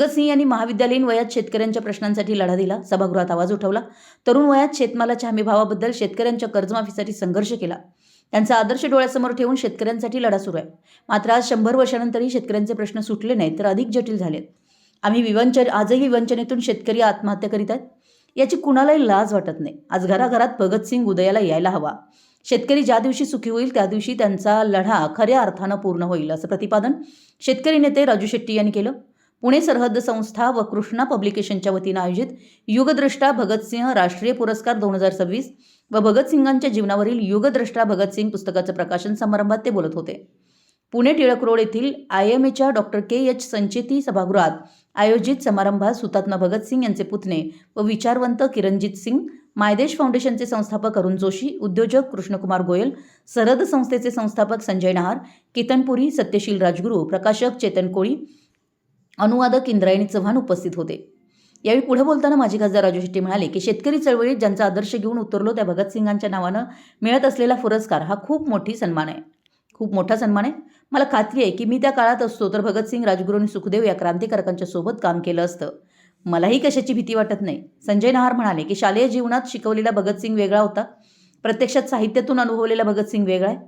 भगतसिंग यांनी महाविद्यालयीन वयात शेतकऱ्यांच्या प्रश्नांसाठी लढा दिला, सभागृहात आवाज उठवला. तरुण वयात शेतमालाच्या हमीभावाबद्दल, शेतकऱ्यांच्या कर्जमाफीसाठी संघर्ष केला. त्यांचा आदर्श डोळ्यासमोर ठेवून शेतकऱ्यांसाठी लढा सुरू आहे. मात्र आज 100 वर्षांनंतरही शेतकऱ्यांचे प्रश्न सुटले नाहीत, तर अधिक जटिल झालेत. आजही विवंचनेतून शेतकरी आत्महत्या करीत आहेत. याची कुणालाही लाज वाटत नाही. आज घराघरात भगतसिंग उदयाला यायला हवा. शेतकरी ज्या दिवशी सुखी होईल त्या दिवशी त्यांचा लढा खऱ्या अर्थानं पूर्ण होईल, असं प्रतिपादन शेतकरी नेते राजू शेट्टी यांनी केलं. पुणे सरहद्द संस्था व कृष्णा पब्लिकेशनच्या वतीनं आयोजित युगद्रष्टा भगतसिंह राष्ट्रीय पुरस्कार 2026 व भगतसिंगांच्या जीवनावरील युगद्रष्टा भगतसिंग पुस्तकाचं प्रकाशन समारंभात ते बोलत होते. पुणे टिळक रोड येथील IMAच्या डॉक्टर KH संचेती सभागृहात आयोजित समारंभात हुतात्मा भगतसिंग यांचे पुतणे व विचारवंत किरणजीत सिंग, मायदेश फाउंडेशनचे संस्थापक अरुण जोशी, उद्योजक कृष्णकुमार गोयल, सरहद्द संस्थेचे संस्थापक संजय नहार, केतनपुरी, सत्यशील राजगुरू, प्रकाशक चेतन कोळी, अनुवादक इंद्रायणी चव्हाण उपस्थित होते. यावेळी पुढे बोलताना माजी खासदार राजू शेट्टी म्हणाले की शेतकरी चळवळीत ज्यांचा आदर्श घेऊन उतरलो त्या भगतसिंगांच्या नावानं मिळत असलेला पुरस्कार हा खूप मोठा सन्मान आहे. मला खात्री आहे की मी त्या काळात असतो तर भगतसिंग, राजगुरू आणि सुखदेव या क्रांतिकारकांच्या सोबत काम केलं असतं. मलाही कशाची भीती वाटत नाही. संजय नहार म्हणाले की शालेय जीवनात शिकवलेला भगतसिंग वेगळा होता, प्रत्यक्षात साहित्यातून अनुभवलेला भगतसिंग वेगळा आहे.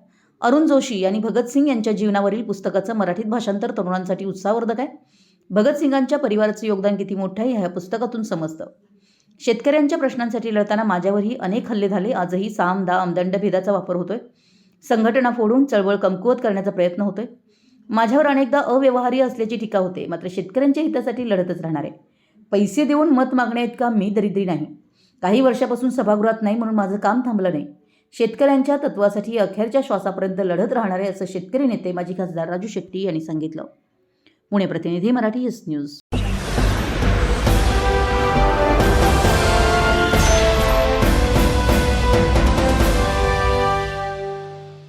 अरुण जोशी यांनी भगतसिंग यांच्या जीवनावरील पुस्तकाचं मराठीत भाषांतर तरुणांसाठी उत्साहवर्धक आहे. भगतसिंगांच्या परिवाराचं योगदान किती मोठं आहे ह्या पुस्तकातून समजतं. शेतकऱ्यांच्या प्रश्नांसाठी लढताना माझ्यावरही अनेक हल्ले झाले. आजही साम, दाम, दंडभेदाचा वापर होतोय. संघटना फोडून चळवळ कमकुवत करण्याचा प्रयत्न होतोय. माझ्यावर अनेकदा अव्यवहार्य असल्याची टीका होते. मात्र शेतकऱ्यांच्या हितासाठी लढतच राहणार आहे. पैसे देऊन मत मागण्याइतका मी दरिद्री नाही. काही वर्षापासून सभागृहात नाही म्हणून माझं काम थांबलं नाही. शेतकऱ्यांच्या तत्वासाठी अखेरच्या श्वासापर्यंत लढत राहणार आहे, असं शेतकरी नेते माजी खासदार राजू शेट्टी यांनी सांगितलं. पुणे प्रतिनिधी, मराठी न्यूज.